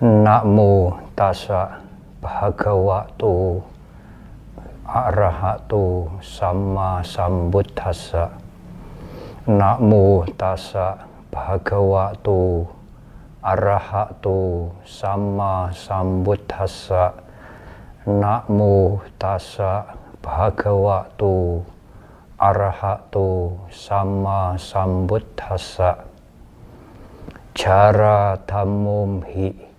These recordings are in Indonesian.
Namo tassa bhagavato arahato sama sambuddhassa. Namo tassa bhagavato arahato sama sambuddhassa. Namo tassa bhagavato arahato sama sambuddhassa. Jara dhammom hi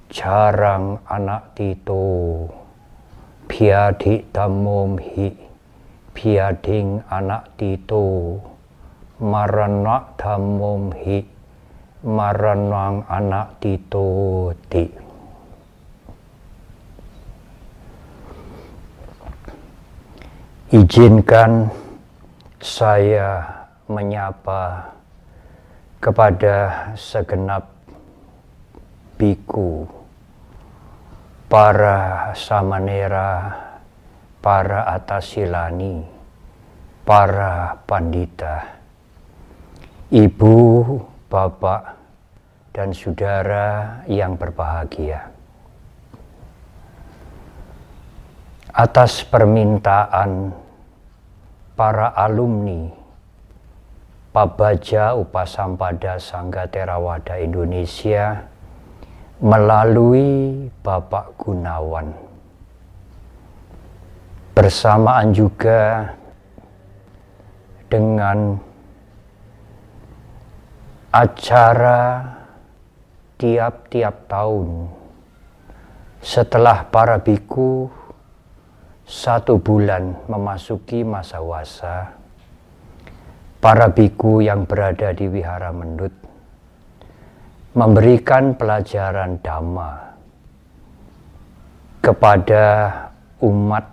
jarang anak tito, biadi dhammom hi biading anak tito, marana dhammom hi maranang anak tito ti. Izinkan saya menyapa kepada segenap biku, para samanera, para atasilani, para pandita, ibu, bapak, dan saudara yang berbahagia. Atas permintaan para alumni Pabaja Upasampada Sangga Theravada Indonesia melalui Bapak Gunawan, bersamaan juga dengan acara tiap-tiap tahun setelah para biku 1 bulan memasuki masa wasa, para biku yang berada di Wihara Mendut memberikan pelajaran Dhamma kepada umat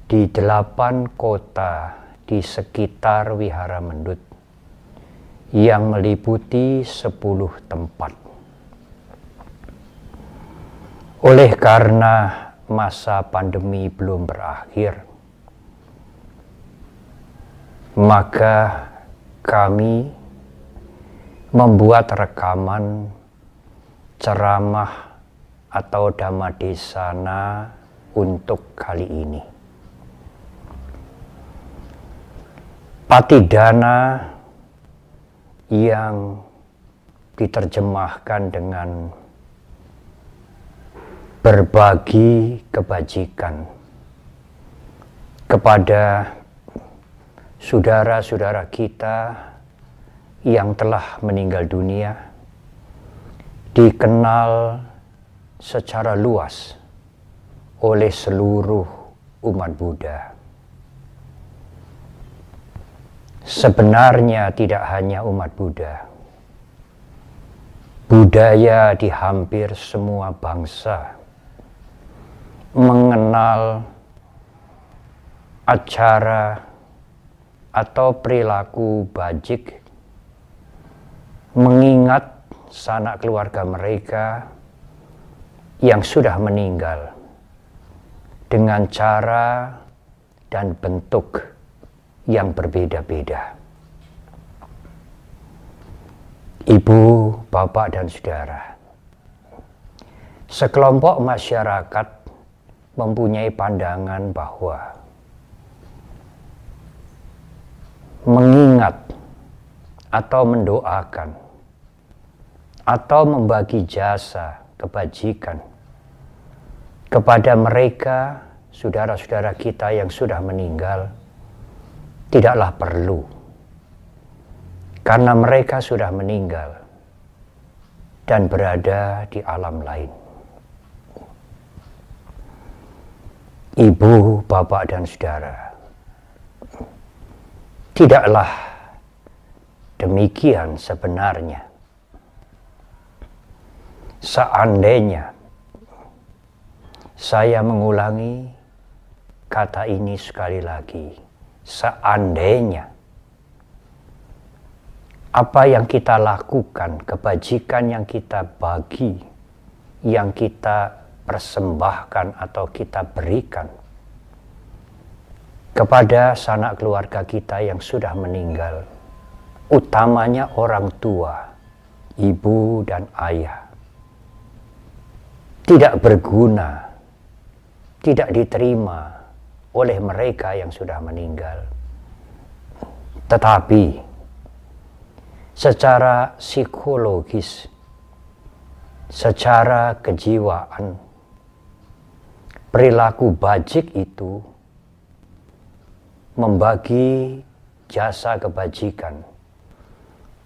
di 8 kota di sekitar Wihara Mendut yang meliputi 10 tempat. Oleh karena masa pandemi belum berakhir, maka kami membuat rekaman ceramah atau Dhammadesana untuk kali ini. Patidana yang diterjemahkan dengan berbagi kebajikan kepada saudara-saudara kita yang telah meninggal dunia, dikenal secara luas oleh seluruh umat Buddha. Sebenarnya tidak hanya umat Buddha, budaya di hampir semua bangsa mengenal acara atau perilaku bajik mengingat sanak keluarga mereka yang sudah meninggal dengan cara dan bentuk yang berbeda-beda. Ibu, bapak, dan saudara, sekelompok masyarakat mempunyai pandangan bahwa mengingat atau mendoakan atau membagi jasa kebajikan kepada mereka, saudara-saudara kita yang sudah meninggal, tidaklah perlu, karena mereka sudah meninggal dan berada di alam lain. Ibu, bapak, dan saudara, tidaklah demikian sebenarnya. Seandainya, saya mengulangi kata ini sekali lagi, seandainya apa yang kita lakukan, kebajikan yang kita bagi, yang kita persembahkan atau kita berikan kepada sanak keluarga kita yang sudah meninggal, utamanya orang tua, ibu dan ayah, tidak berguna, tidak diterima oleh mereka yang sudah meninggal. Tetapi secara psikologis, secara kejiwaan, perilaku bajik itu membagi jasa kebajikan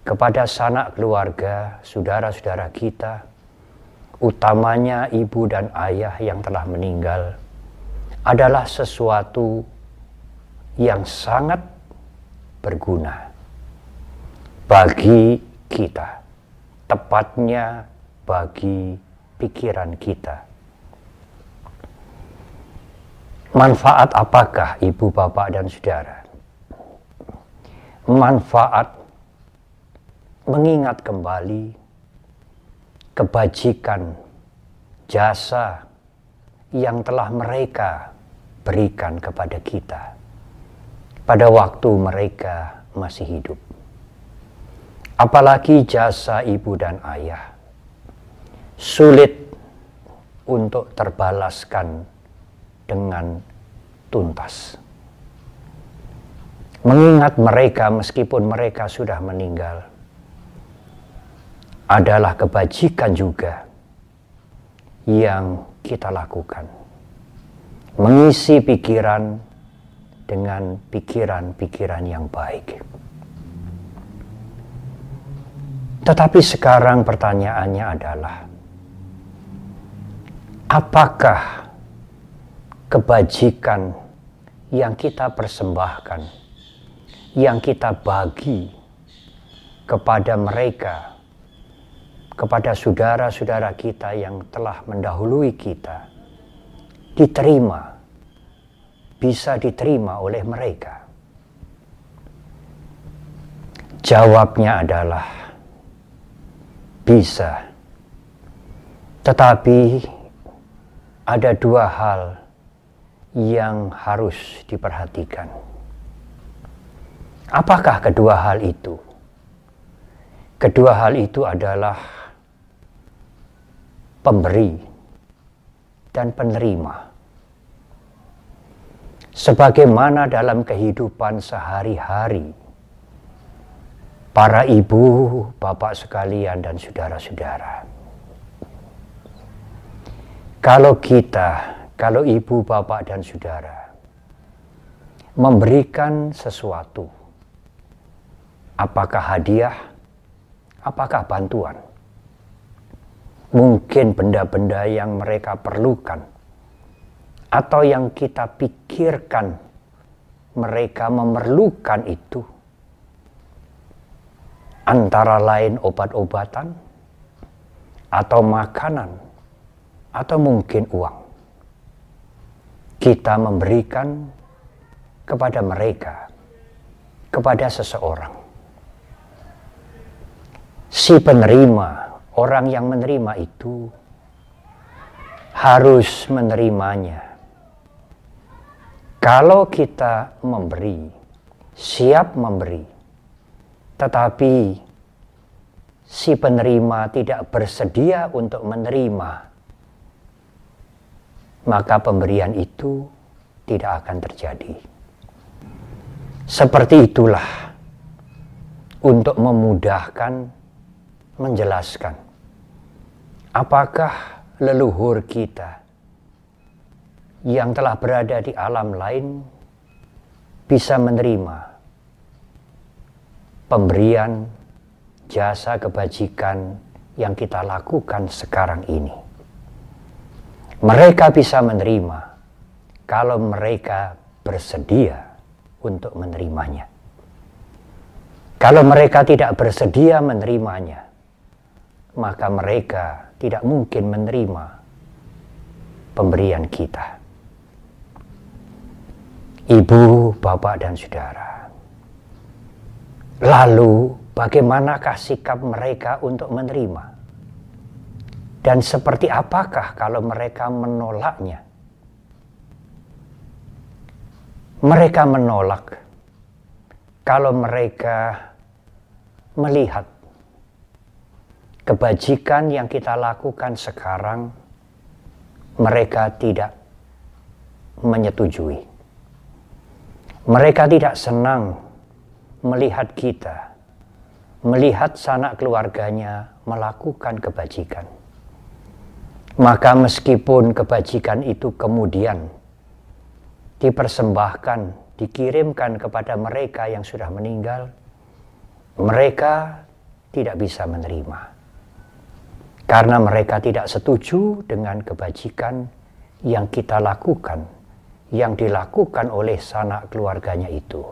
kepada sanak keluarga, saudara-saudara kita, utamanya ibu dan ayah yang telah meninggal, adalah sesuatu yang sangat berguna bagi kita, tepatnya bagi pikiran kita. Manfaat apakah ibu, bapak, dan saudara? Manfaat mengingat kembali kebajikan, jasa yang telah mereka berikan kepada kita pada waktu mereka masih hidup. Apalagi jasa ibu dan ayah sulit untuk terbalaskan dengan tuntas. Mengingat mereka meskipun mereka sudah meninggal adalah kebajikan juga yang kita lakukan. Mengisi pikiran dengan pikiran-pikiran yang baik. Tetapi sekarang pertanyaannya adalah, apakah kebajikan yang kita persembahkan, yang kita bagi kepada mereka, kepada saudara-saudara kita yang telah mendahului kita, diterima, bisa diterima oleh mereka? Jawabnya adalah bisa. Tetapi ada dua hal yang harus diperhatikan. Apakah kedua hal itu? Kedua hal itu adalah pemberi dan penerima. Sebagaimana dalam kehidupan sehari-hari, para ibu, bapak sekalian, dan saudara-saudara, kalau ibu, bapak, dan saudara memberikan sesuatu, apakah hadiah, apakah bantuan, mungkin benda-benda yang mereka perlukan, atau yang kita pikirkan mereka memerlukan itu, antara lain obat-obatan, atau makanan, atau mungkin uang. Kita memberikan kepada mereka, kepada seseorang. Si penerima, orang yang menerima itu harus menerimanya. Kalau kita memberi, siap memberi, tetapi si penerima tidak bersedia untuk menerima, maka pemberian itu tidak akan terjadi. Seperti itulah untuk memudahkan menjelaskan apakah leluhur kita yang telah berada di alam lain bisa menerima pemberian jasa kebajikan yang kita lakukan sekarang ini. Mereka bisa menerima kalau mereka bersedia untuk menerimanya. Kalau mereka tidak bersedia menerimanya, maka mereka tidak mungkin menerima pemberian kita. Ibu, bapak, dan saudara, lalu bagaimanakah sikap mereka untuk menerima? Dan seperti apakah kalau mereka menolaknya? Mereka menolak kalau mereka melihat kebajikan yang kita lakukan sekarang mereka tidak menyetujui. Mereka tidak senang melihat kita, melihat sanak keluarganya melakukan kebajikan. Maka meskipun kebajikan itu kemudian dipersembahkan, dikirimkan kepada mereka yang sudah meninggal, mereka tidak bisa menerima. Karena mereka tidak setuju dengan kebajikan yang kita lakukan, yang dilakukan oleh sanak keluarganya itu.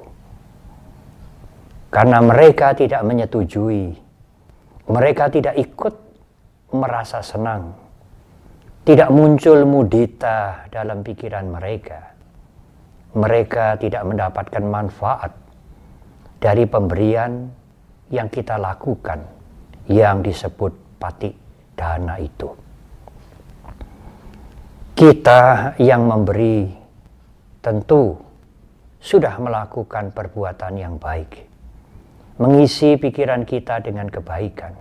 Karena mereka tidak menyetujui, mereka tidak ikut merasa senang, tidak muncul mudita dalam pikiran mereka. Mereka tidak mendapatkan manfaat dari pemberian yang kita lakukan, yang disebut patik dana itu. Kita yang memberi tentu sudah melakukan perbuatan yang baik, mengisi pikiran kita dengan kebaikan.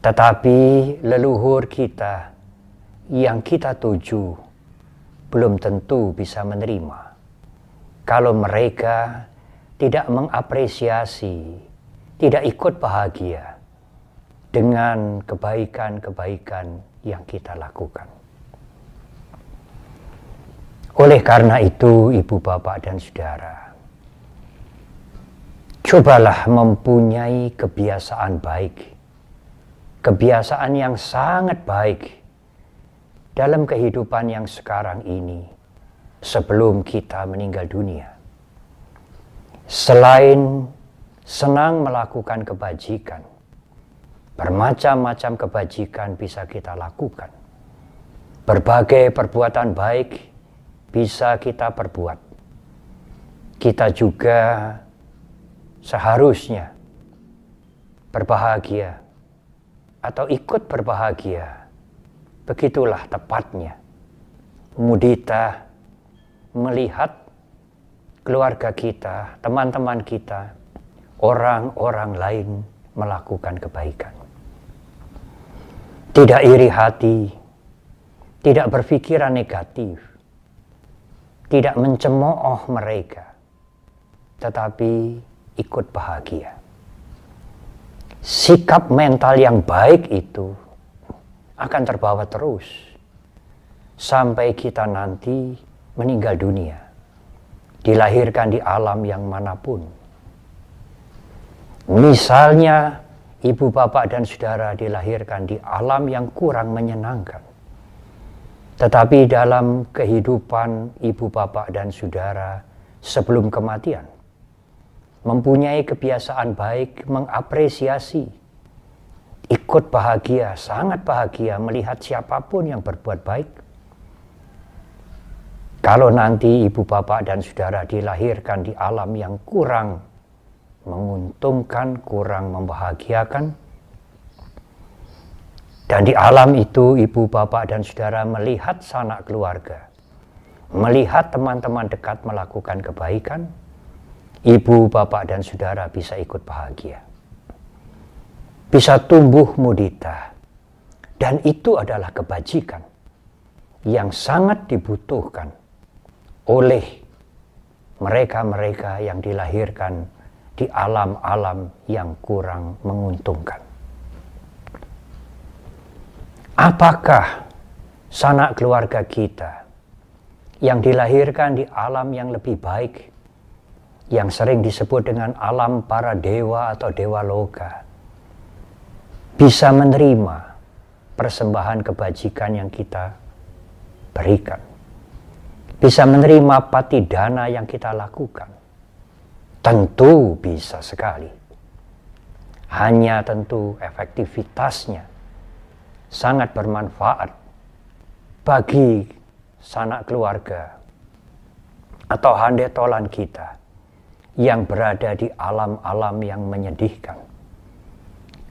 Tetapi leluhur kita yang kita tuju belum tentu bisa menerima kalau mereka tidak mengapresiasi, tidak ikut bahagia dengan kebaikan-kebaikan yang kita lakukan. Oleh karena itu, Ibu, Bapak, dan Saudara, cobalah mempunyai kebiasaan baik, kebiasaan yang sangat baik dalam kehidupan yang sekarang ini sebelum kita meninggal dunia. Selain senang melakukan kebajikan, bermacam-macam kebajikan bisa kita lakukan. Berbagai perbuatan baik bisa kita perbuat. Kita juga seharusnya berbahagia atau ikut berbahagia. Begitulah tepatnya mudita melihat keluarga kita, teman-teman kita, orang-orang lain melakukan kebaikan. Tidak iri hati, tidak berpikiran negatif, tidak mencemooh mereka, tetapi ikut bahagia. Sikap mental yang baik itu akan terbawa terus sampai kita nanti meninggal dunia, dilahirkan di alam yang manapun. Misalnya ibu, bapak, dan saudara dilahirkan di alam yang kurang menyenangkan, tetapi dalam kehidupan ibu, bapak, dan saudara sebelum kematian mempunyai kebiasaan baik, mengapresiasi, ikut bahagia, sangat bahagia melihat siapapun yang berbuat baik. Kalau nanti ibu, bapak, dan saudara dilahirkan di alam yang kurang menguntungkan, kurang membahagiakan, dan di alam itu ibu, bapak, dan saudara melihat sanak keluarga, melihat teman-teman dekat melakukan kebaikan, ibu, bapak, dan saudara bisa ikut bahagia, bisa tumbuh mudita. Dan itu adalah kebajikan yang sangat dibutuhkan oleh mereka-mereka yang dilahirkan di alam-alam yang kurang menguntungkan. Apakah sanak keluarga kita yang dilahirkan di alam yang lebih baik, yang sering disebut dengan alam para dewa atau dewa loka, bisa menerima persembahan kebajikan yang kita berikan, bisa menerima patidana yang kita lakukan? Tentu bisa sekali. Hanya tentu efektivitasnya sangat bermanfaat bagi sanak keluarga atau handetolan kita yang berada di alam-alam yang menyedihkan.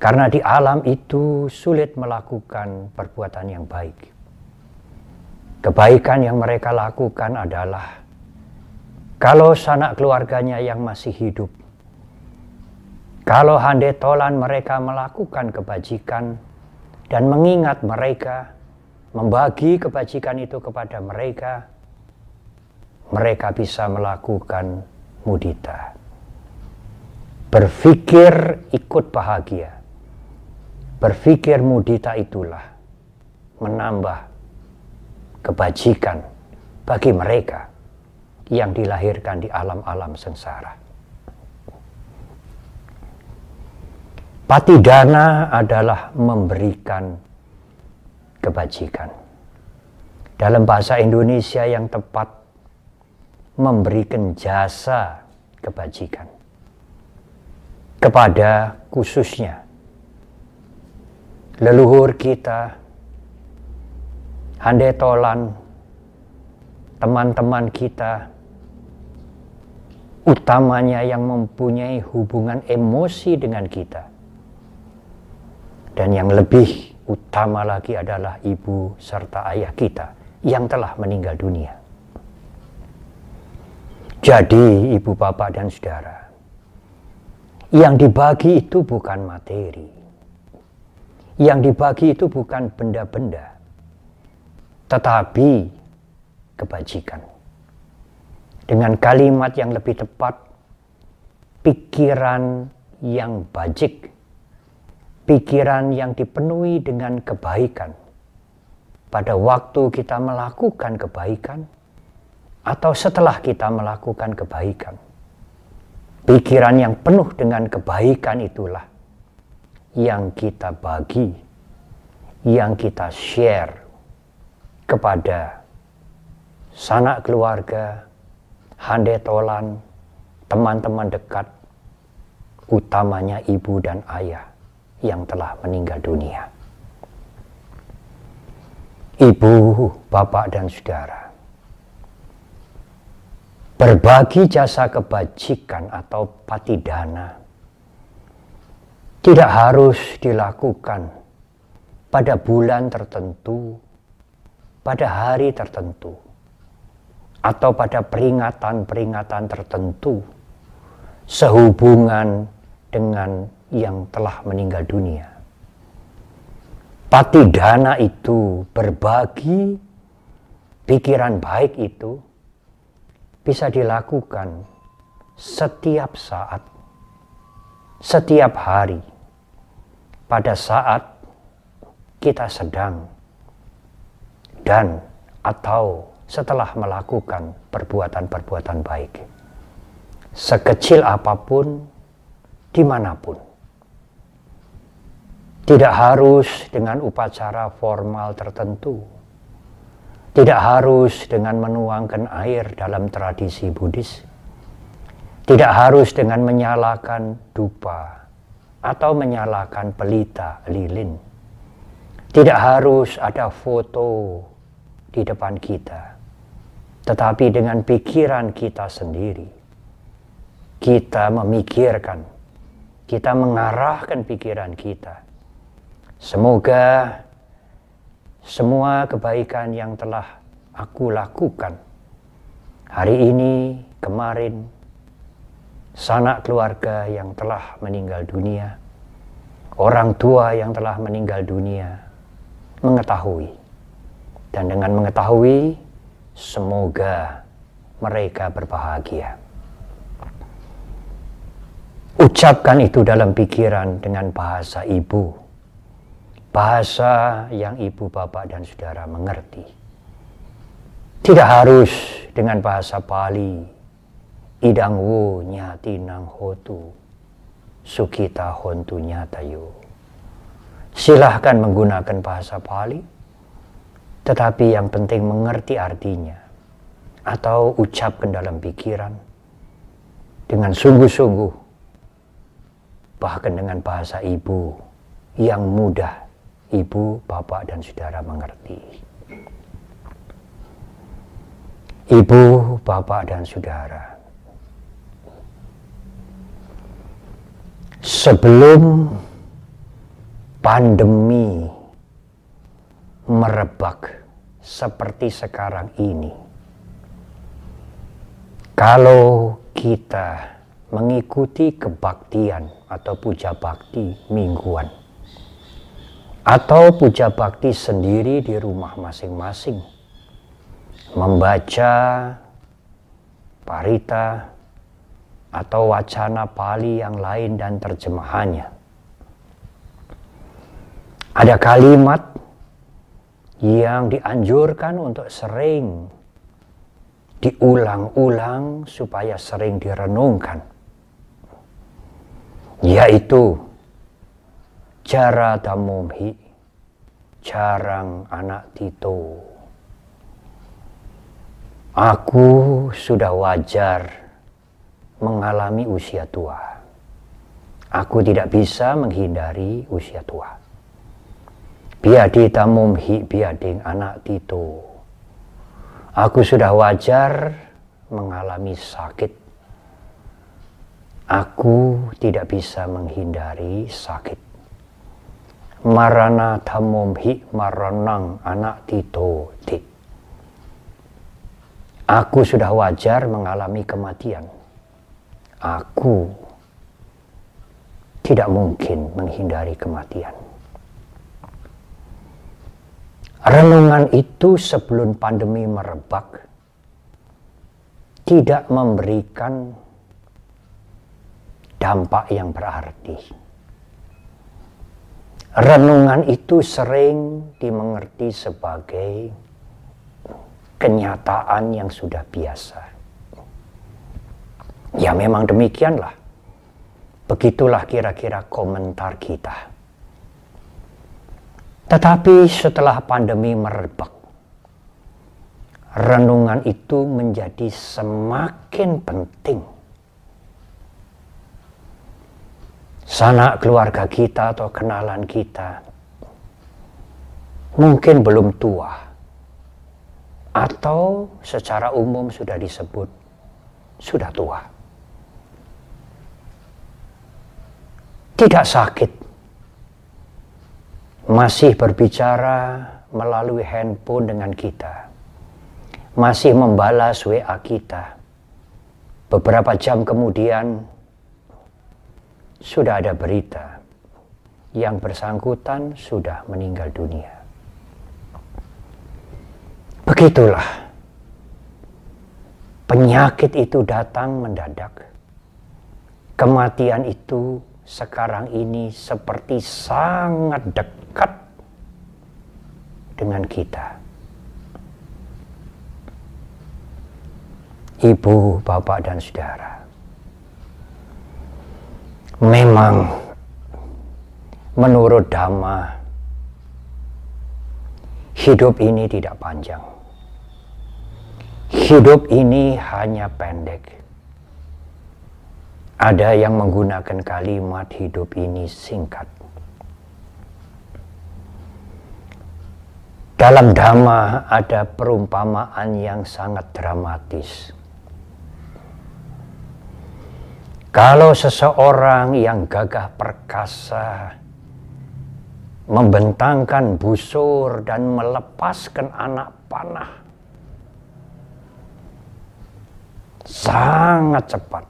Karena di alam itu sulit melakukan perbuatan yang baik. Kebaikan yang mereka lakukan adalah kalau sanak keluarganya yang masih hidup, kalau handetolan mereka melakukan kebajikan dan mengingat mereka, membagi kebajikan itu kepada mereka, mereka bisa melakukan mudita. Berpikir ikut bahagia. Berpikir mudita itulah menambah kebajikan bagi mereka yang dilahirkan di alam-alam sengsara. Patidana adalah memberikan kebajikan. Dalam bahasa Indonesia yang tepat, memberikan jasa kebajikan kepada khususnya leluhur kita, handai tolan, teman-teman kita, utamanya yang mempunyai hubungan emosi dengan kita. Dan yang lebih utama lagi adalah ibu serta ayah kita yang telah meninggal dunia. Jadi ibu, bapak, dan saudara, yang dibagi itu bukan materi. Yang dibagi itu bukan benda-benda, tetapi kebajikan. Dengan kalimat yang lebih tepat, pikiran yang bajik, pikiran yang dipenuhi dengan kebaikan. Pada waktu kita melakukan kebaikan, atau setelah kita melakukan kebaikan, pikiran yang penuh dengan kebaikan itulah yang kita bagi, yang kita share kepada sanak keluarga, handai tolan, teman-teman dekat, utamanya ibu dan ayah yang telah meninggal dunia. Ibu, bapak, dan saudara, berbagi jasa kebajikan atau patidana tidak harus dilakukan pada bulan tertentu, pada hari tertentu, atau pada peringatan-peringatan tertentu sehubungan dengan yang telah meninggal dunia. Patidana itu, berbagi pikiran baik itu, bisa dilakukan setiap saat, setiap hari, pada saat kita sedang dan atau setelah melakukan perbuatan-perbuatan baik. Sekecil apapun, dimanapun. Tidak harus dengan upacara formal tertentu. Tidak harus dengan menuangkan air dalam tradisi Buddhis. Tidak harus dengan menyalakan dupa atau menyalakan pelita lilin. Tidak harus ada foto di depan kita. Tetapi dengan pikiran kita sendiri, kita memikirkan, kita mengarahkan pikiran kita. Semoga semua kebaikan yang telah aku lakukan hari ini, kemarin, sanak keluarga yang telah meninggal dunia, orang tua yang telah meninggal dunia, mengetahui. Dan dengan mengetahui, semoga mereka berbahagia. Ucapkan itu dalam pikiran dengan bahasa ibu. Bahasa yang ibu, bapak, dan saudara mengerti. Tidak harus dengan bahasa Pali. Idang wo nyati nang hotu, sukita hontu nyatayo. Silahkan menggunakan bahasa Pali, tetapi yang penting mengerti artinya. Atau ucapkan dalam pikiran dengan sungguh-sungguh, bahkan dengan bahasa ibu yang mudah ibu, bapak, dan saudara mengerti. Ibu, bapak, dan saudara, sebelum pandemi merebak seperti sekarang ini, kalau kita mengikuti kebaktian atau puja bakti mingguan, atau puja bakti sendiri di rumah masing-masing, membaca parita atau wacana Pali yang lain dan terjemahannya. Ada kalimat yang dianjurkan untuk sering diulang-ulang supaya sering direnungkan, yaitu Jara Damomhi, jarang anak Tito. Aku sudah wajar mengalami usia tua. Aku tidak bisa menghindari usia tua. Biadi Damomhi biading anak Tito. Aku sudah wajar mengalami sakit. Aku tidak bisa menghindari sakit. Marana Damomhi maranang anak Tito ti. Aku sudah wajar mengalami kematian. Aku tidak mungkin menghindari kematian. Renungan itu sebelum pandemi merebak tidak memberikan dampak yang berarti. Renungan itu sering dimengerti sebagai kenyataan yang sudah biasa. Ya memang demikianlah. Begitulah kira-kira komentar kita. Tetapi setelah pandemi merebak, renungan itu menjadi semakin penting. Sanak keluarga kita atau kenalan kita mungkin belum tua, atau secara umum sudah disebut sudah tua. Tidak sakit, masih berbicara melalui handphone dengan kita, masih membalas WA kita. Beberapa jam kemudian sudah ada berita yang bersangkutan sudah meninggal dunia. Begitulah, penyakit itu datang mendadak. Kematian itu sekarang ini seperti sangat dekat dengan kita. Ibu, bapak, dan saudara, memang menurut Dhamma, hidup ini tidak panjang. Hidup ini hanya pendek. Ada yang menggunakan kalimat hidup ini singkat. Dalam Dhamma ada perumpamaan yang sangat dramatis. Kalau seseorang yang gagah perkasa membentangkan busur dan melepaskan anak panah sangat cepat,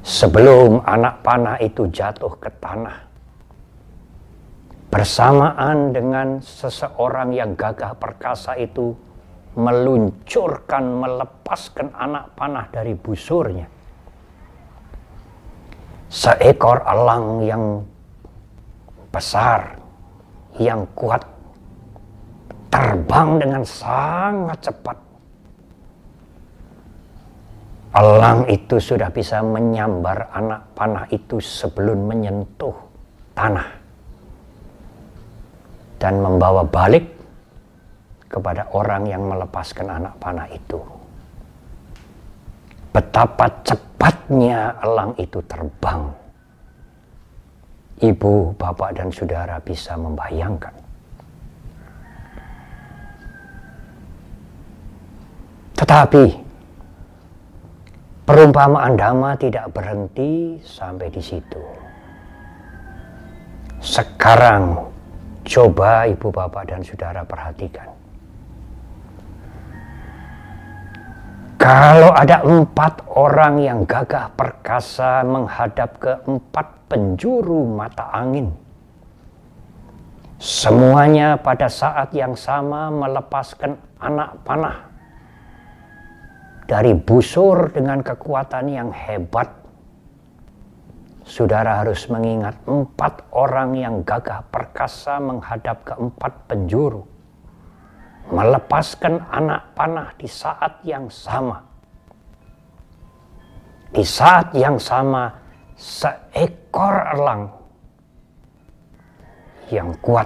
sebelum anak panah itu jatuh ke tanah, bersamaan dengan seseorang yang gagah perkasa itu meluncurkan, melepaskan anak panah dari busurnya, seekor elang yang besar, yang kuat, terbang dengan sangat cepat. Elang itu sudah bisa menyambar anak panah itu sebelum menyentuh tanah dan membawa balik kepada orang yang melepaskan anak panah itu. Betapa cepatnya elang itu terbang. Ibu, bapak, dan saudara bisa membayangkan. Tetapi perumpamaan Dhamma tidak berhenti sampai di situ. Sekarang coba ibu, bapak, dan saudara perhatikan. Kalau ada 4 orang yang gagah perkasa menghadap ke 4 penjuru mata angin, Semuanya pada saat yang sama melepaskan anak panah dari busur dengan kekuatan yang hebat. Saudara harus mengingat 4 orang yang gagah perkasa menghadap ke 4 penjuru, melepaskan anak panah di saat yang sama. Di saat yang sama, seekor elang yang kuat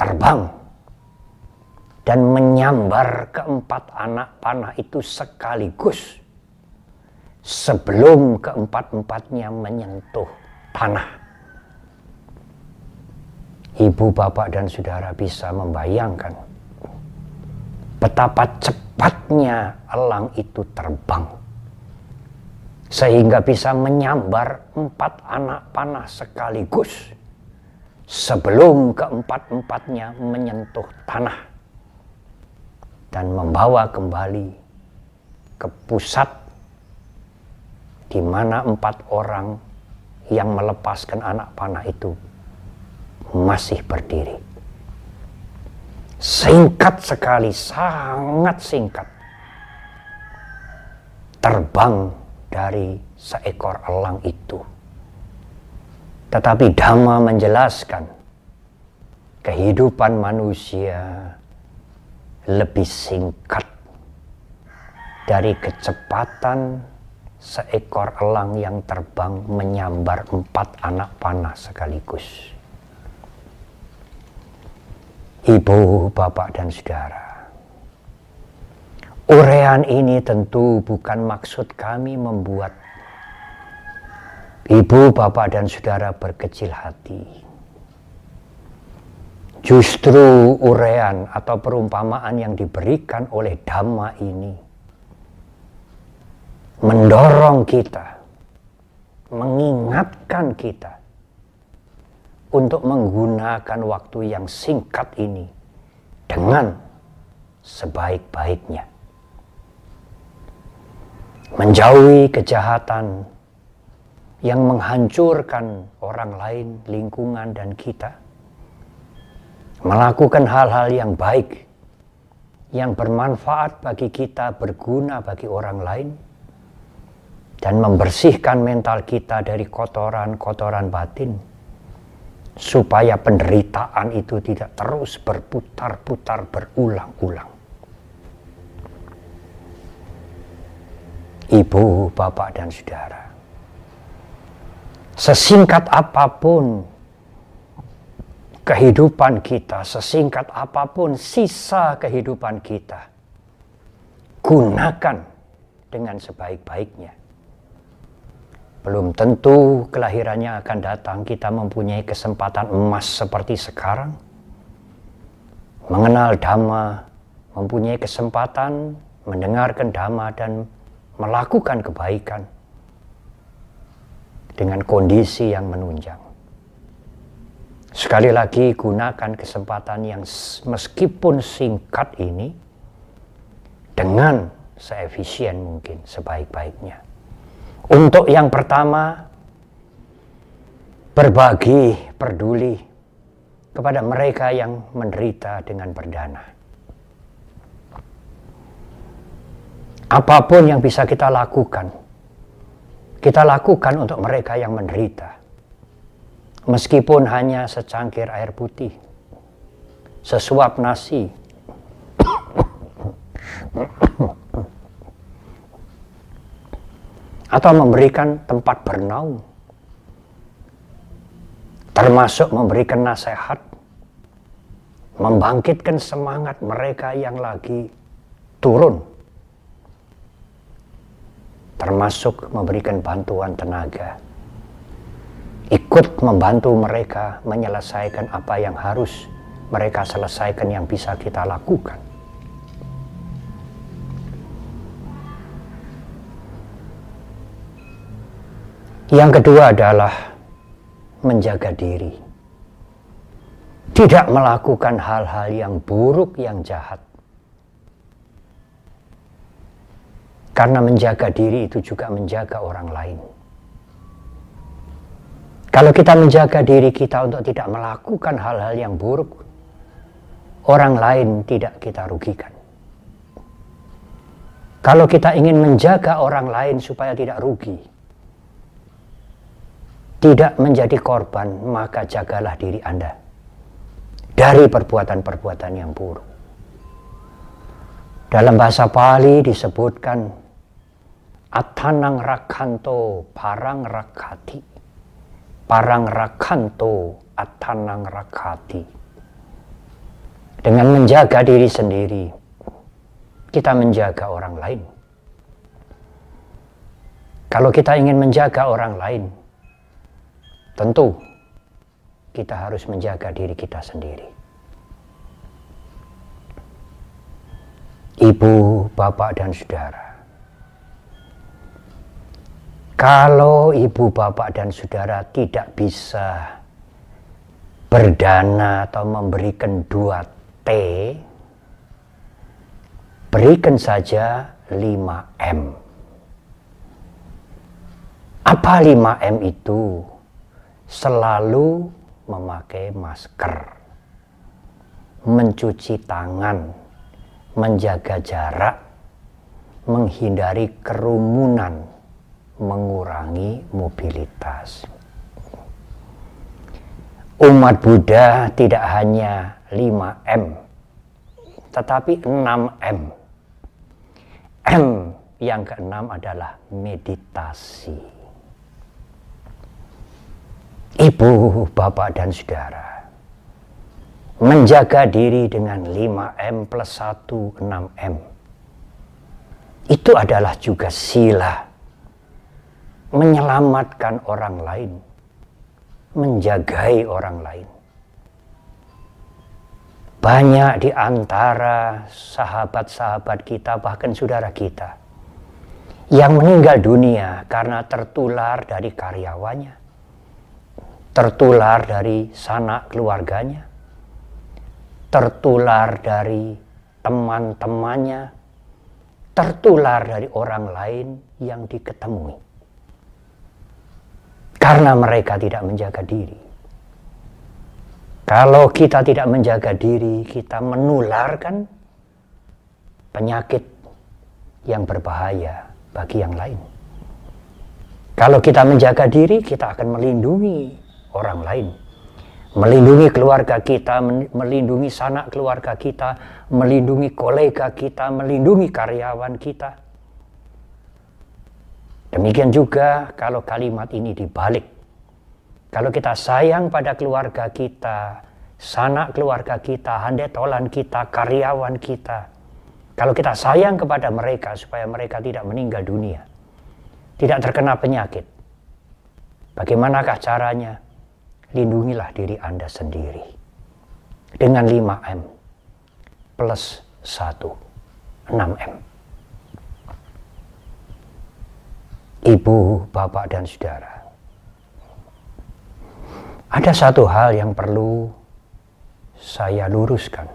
terbang dan menyambar ke-4 anak panah itu sekaligus sebelum ke-4-4-nya menyentuh tanah. Ibu, bapak, dan saudara bisa membayangkan betapa cepatnya elang itu terbang sehingga bisa menyambar 4 anak panah sekaligus sebelum ke-4-4-nya menyentuh tanah dan membawa kembali ke pusat di mana 4 orang yang melepaskan anak panah itu masih berdiri. Singkat sekali, sangat singkat, terbang dari seekor elang itu. Tetapi Dhamma menjelaskan kehidupan manusia lebih singkat dari kecepatan seekor elang yang terbang menyambar 4 anak panah sekaligus. Ibu, bapak, dan saudara, uraian ini tentu bukan maksud kami membuat ibu, bapak, dan saudara berkecil hati. Justru uraian atau perumpamaan yang diberikan oleh Dhamma ini mendorong kita, mengingatkan kita untuk menggunakan waktu yang singkat ini dengan sebaik-baiknya. Menjauhi kejahatan yang menghancurkan orang lain, lingkungan, dan kita. Melakukan hal-hal yang baik, yang bermanfaat bagi kita, berguna bagi orang lain, dan membersihkan mental kita dari kotoran-kotoran batin, supaya penderitaan itu tidak terus berputar-putar berulang-ulang. Ibu, bapak, dan saudara, sesingkat apapun kehidupan kita, sesingkat apapun sisa kehidupan kita, gunakan dengan sebaik-baiknya. Belum tentu kelahirannya akan datang kita mempunyai kesempatan emas seperti sekarang. Mengenal Dhamma, mempunyai kesempatan mendengarkan Dhamma dan melakukan kebaikan dengan kondisi yang menunjang. Sekali lagi, gunakan kesempatan yang meskipun singkat ini dengan seefisien mungkin, sebaik-baiknya. Untuk yang pertama, berbagi, peduli kepada mereka yang menderita dengan berdana. Apapun yang bisa kita lakukan untuk mereka yang menderita. Meskipun hanya secangkir air putih, sesuap nasi, atau memberikan tempat bernaung, termasuk memberikan nasihat, membangkitkan semangat mereka yang lagi turun, termasuk memberikan bantuan tenaga, ikut membantu mereka menyelesaikan apa yang harus mereka selesaikan yang bisa kita lakukan. Yang kedua adalah menjaga diri. Tidak melakukan hal-hal yang buruk, yang jahat. Karena menjaga diri itu juga menjaga orang lain. Kalau kita menjaga diri kita untuk tidak melakukan hal-hal yang buruk, orang lain tidak kita rugikan. Kalau kita ingin menjaga orang lain supaya tidak rugi, tidak menjadi korban, maka jagalah diri Anda dari perbuatan-perbuatan yang buruk. Dalam bahasa Pali disebutkan Attanang rakhanto parang rakhati. Parang rakhanto attanang rakhati. Dengan menjaga diri sendiri, kita menjaga orang lain. Kalau kita ingin menjaga orang lain, tentu kita harus menjaga diri kita sendiri. Ibu, bapak, dan saudara, kalau ibu, bapak, dan saudara tidak bisa berdana atau memberikan 2T, berikan saja 5M. Apa 5M itu? Selalu memakai masker, mencuci tangan, menjaga jarak, menghindari kerumunan, mengurangi mobilitas. Umat Buddha tidak hanya 5M, tetapi 6M. M yang keenam adalah meditasi. Ibu, bapak, dan saudara, menjaga diri dengan 5M plus 1, 6M. Itu adalah juga sila menyelamatkan orang lain, menjagai orang lain. Banyak di antara sahabat-sahabat kita, bahkan saudara kita, yang meninggal dunia karena tertular dari karyawannya, tertular dari sanak keluarganya, tertular dari teman-temannya, tertular dari orang lain yang diketemui. Karena mereka tidak menjaga diri. Kalau kita tidak menjaga diri, kita menularkan penyakit yang berbahaya bagi yang lain. Kalau kita menjaga diri, kita akan melindungi orang lain. Melindungi keluarga kita, melindungi sanak keluarga kita, melindungi kolega kita, melindungi karyawan kita. Demikian juga kalau kalimat ini dibalik. Kalau kita sayang pada keluarga kita, sanak keluarga kita, handetolan kita, karyawan kita. Kalau kita sayang kepada mereka supaya mereka tidak meninggal dunia, tidak terkena penyakit. Bagaimanakah caranya? Lindungilah diri Anda sendiri dengan 5M plus 1, 6M. Ibu, bapak, dan saudara, ada satu hal yang perlu saya luruskan.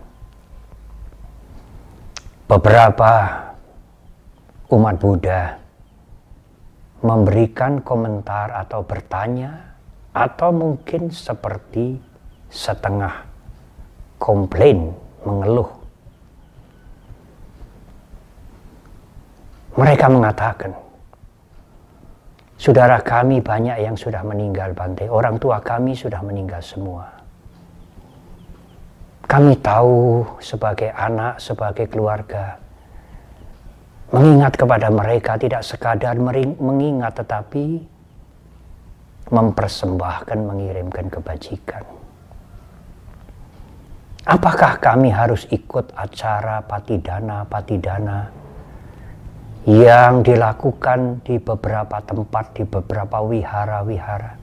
Beberapa umat Buddha memberikan komentar atau bertanya, atau mungkin seperti setengah komplain, mengeluh. Mereka mengatakan, saudara kami banyak yang sudah meninggal Bante, orang tua kami sudah meninggal semua. Kami tahu sebagai anak, sebagai keluarga, mengingat kepada mereka tidak sekadar mengingat, tetapi mempersembahkan, mengirimkan kebajikan. Apakah kami harus ikut acara patidana yang dilakukan di beberapa tempat, di beberapa wihara-wihara?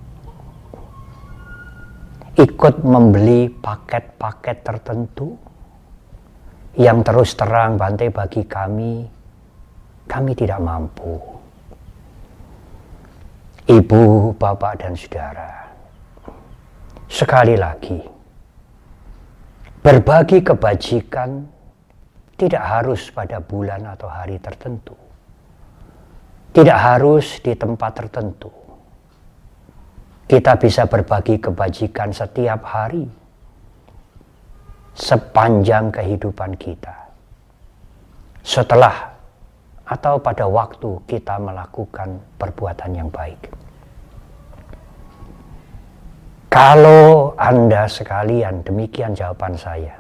Ikut membeli paket-paket tertentu yang terus terang Bante bagi kami tidak mampu. Ibu, bapak, dan saudara, sekali lagi, berbagi kebajikan tidak harus pada bulan atau hari tertentu. Tidak harus di tempat tertentu. kita bisa berbagi kebajikan setiap hari sepanjang kehidupan kita. Setelah atau pada waktu kita melakukan perbuatan yang baik. Kalau Anda sekalian, demikian jawaban saya.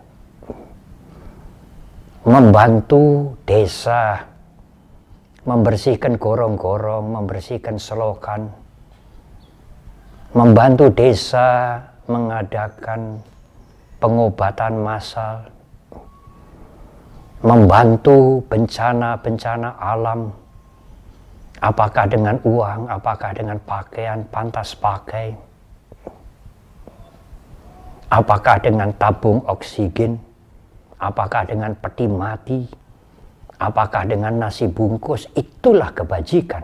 Membantu desa, membersihkan gorong-gorong, membersihkan selokan, membantu desa mengadakan pengobatan massal, membantu bencana-bencana alam, apakah dengan uang, apakah dengan pakaian pantas pakai, apakah dengan tabung oksigen, apakah dengan peti mati, apakah dengan nasi bungkus, itulah kebajikan.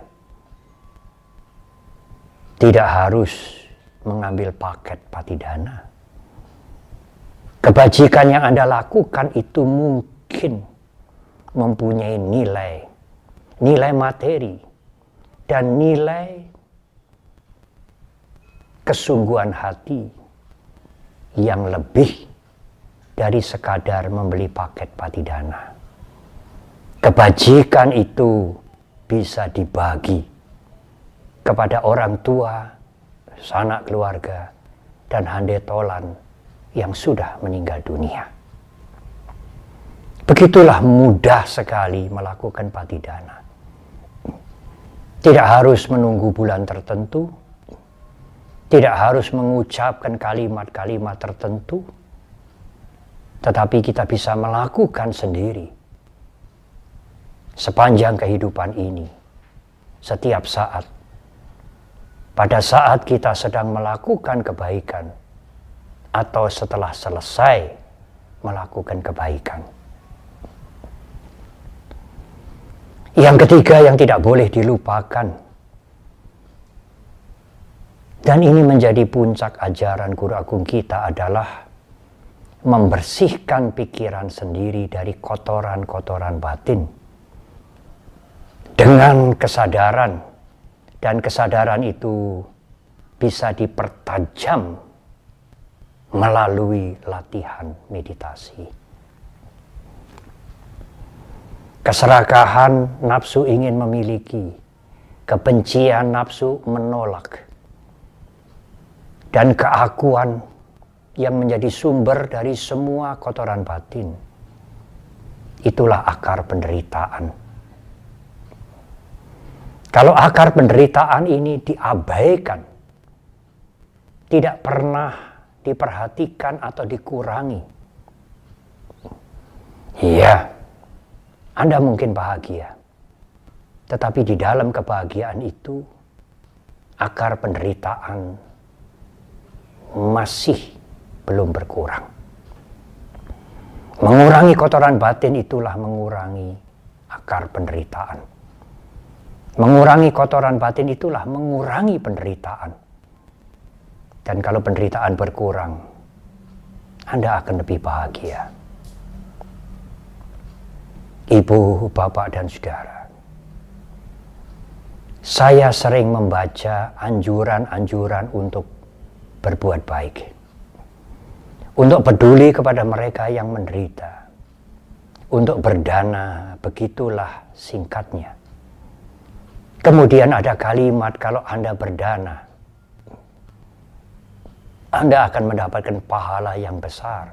Tidak harus mengambil paket patidana. Kebajikan yang Anda lakukan itu mungkin mempunyai nilai materi, dan nilai kesungguhan hati yang lebih dari sekadar membeli paket patidana. Kebajikan itu bisa dibagi kepada orang tua, sanak keluarga, dan handetolan yang sudah meninggal dunia. Begitulah mudah sekali melakukan patidana. Tidak harus menunggu bulan tertentu, tidak harus mengucapkan kalimat-kalimat tertentu, tetapi kita bisa melakukan sendiri sepanjang kehidupan ini, setiap saat. Pada saat kita sedang melakukan kebaikan, atau setelah selesai melakukan kebaikan. Yang ketiga yang tidak boleh dilupakan, dan ini menjadi puncak ajaran guru agung kita, adalah membersihkan pikiran sendiri dari kotoran-kotoran batin dengan kesadaran, dan kesadaran itu bisa dipertajam melalui latihan meditasi. Keserakahan nafsu ingin memiliki, kebencian nafsu menolak, dan keakuan yang menjadi sumber dari semua kotoran batin, itulah akar penderitaan. Kalau akar penderitaan ini diabaikan, tidak pernah diperhatikan atau dikurangi, ya, Anda mungkin bahagia, tetapi di dalam kebahagiaan itu akar penderitaan masih belum berkurang. Mengurangi kotoran batin itulah mengurangi akar penderitaan. Mengurangi kotoran batin itulah mengurangi penderitaan. Dan kalau penderitaan berkurang, Anda akan lebih bahagia. Ibu, bapak, dan saudara, saya sering membaca anjuran-anjuran untuk berbuat baik, untuk peduli kepada mereka yang menderita, untuk berdana, begitulah singkatnya. Kemudian ada kalimat, kalau Anda berdana, Anda akan mendapatkan pahala yang besar,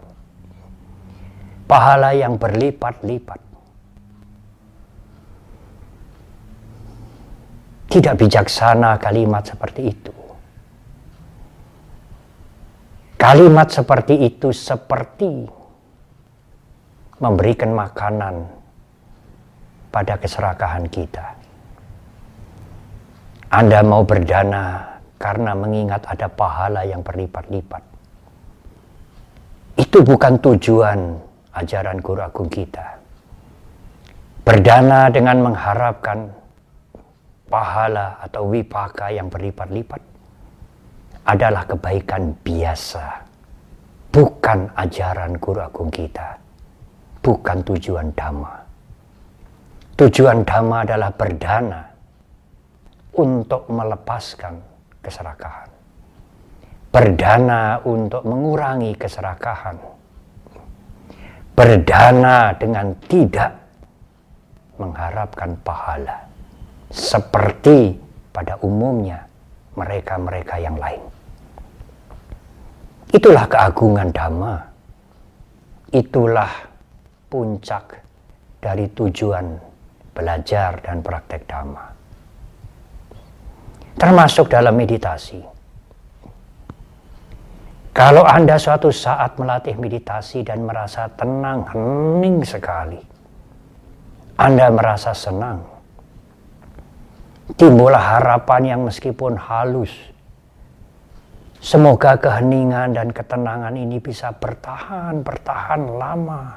pahala yang berlipat-lipat. Tidak bijaksana kalimat seperti itu. Kalimat seperti itu seperti memberikan makanan pada keserakahan kita. Anda mau berdana karena mengingat ada pahala yang berlipat-lipat. Itu bukan tujuan ajaran guru agung kita. Berdana dengan mengharapkan pahala atau wipaka yang berlipat-lipat adalah kebaikan biasa, bukan ajaran guru agung kita, bukan tujuan Dhamma. Tujuan Dhamma adalah berdana untuk melepaskan keserakahan, berdana untuk mengurangi keserakahan, berdana dengan tidak mengharapkan pahala, seperti pada umumnya mereka-mereka yang lain. Itulah keagungan Dhamma, itulah puncak dari tujuan belajar dan praktek Dhamma. Termasuk dalam meditasi. Kalau Anda suatu saat melatih meditasi dan merasa tenang, hening sekali, Anda merasa senang, timbullah harapan yang meskipun halus, semoga keheningan dan ketenangan ini bisa bertahan lama.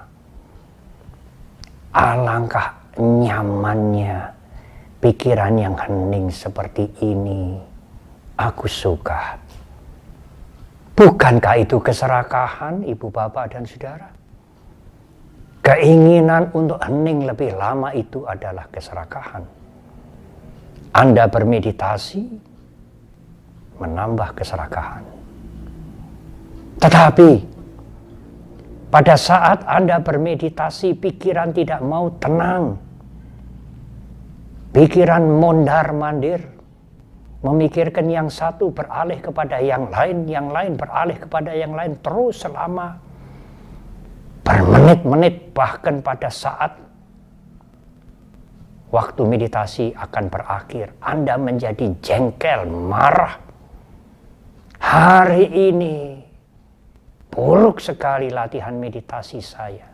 Alangkah nyamannya pikiran yang hening seperti ini. Aku suka. Bukankah itu keserakahan, Ibu, Bapak, dan Saudara? Keinginan untuk hening lebih lama itu adalah keserakahan. Anda bermeditasi menambah keserakahan. Tetapi pada saat Anda bermeditasi, pikiran tidak mau tenang. Pikiran mondar-mandir, memikirkan yang satu beralih kepada yang lain beralih kepada yang lain, terus selama bermenit-menit, bahkan pada saat waktu meditasi akan berakhir, Anda menjadi jengkel, marah. Hari ini buruk sekali latihan meditasi saya.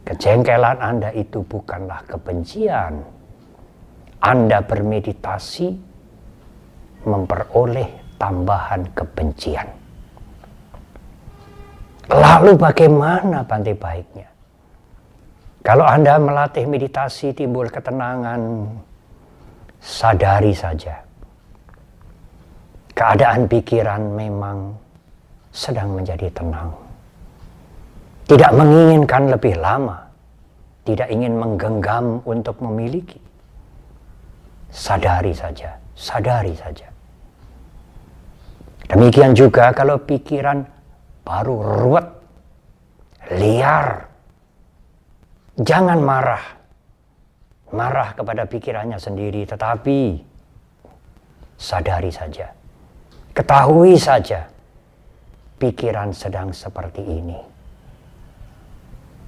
Kejengkelan Anda itu bukanlah kebencian. Anda bermeditasi memperoleh tambahan kebencian. Lalu bagaimana Bante baiknya? Kalau Anda melatih meditasi timbul ketenangan, sadari saja. Keadaan pikiran memang sedang menjadi tenang. Tidak menginginkan lebih lama, tidak ingin menggenggam untuk memiliki. Sadari saja, sadari saja. Demikian juga kalau pikiran baru ruwet, liar, jangan marah. Marah kepada pikirannya sendiri, tetapi sadari saja. Ketahui saja, pikiran sedang seperti ini.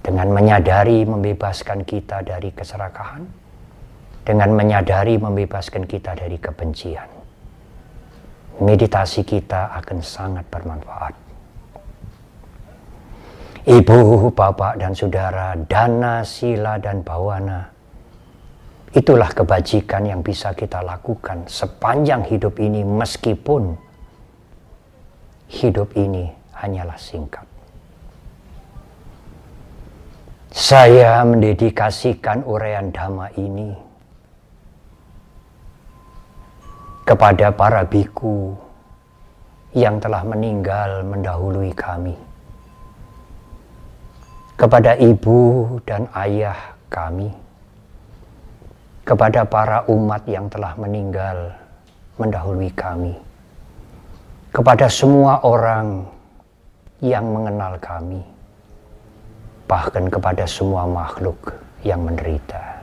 Dengan menyadari membebaskan kita dari keserakahan, dengan menyadari membebaskan kita dari kebencian, meditasi kita akan sangat bermanfaat. Ibu, Bapak, dan Saudara, dana, sila, dan bawana, itulah kebajikan yang bisa kita lakukan sepanjang hidup ini, meskipun hidup ini hanyalah singkat. Saya mendedikasikan uraian Dhamma ini kepada para biku yang telah meninggal mendahului kami, kepada ibu dan ayah kami, kepada para umat yang telah meninggal mendahului kami, kepada semua orang yang mengenal kami, bahkan kepada semua makhluk yang menderita.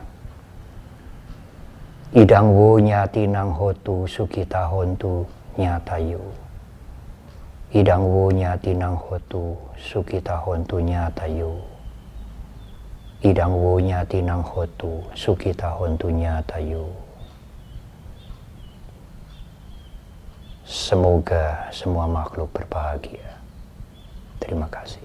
Idang wo nyati nang hotu sukita hontu nyatayu. Idang wo nyati nang hotu sukita hontu nyatayu. Idang wo nyati nang hotu sukita hontu nyatayu. Semoga semua makhluk berbahagia. Terima kasih.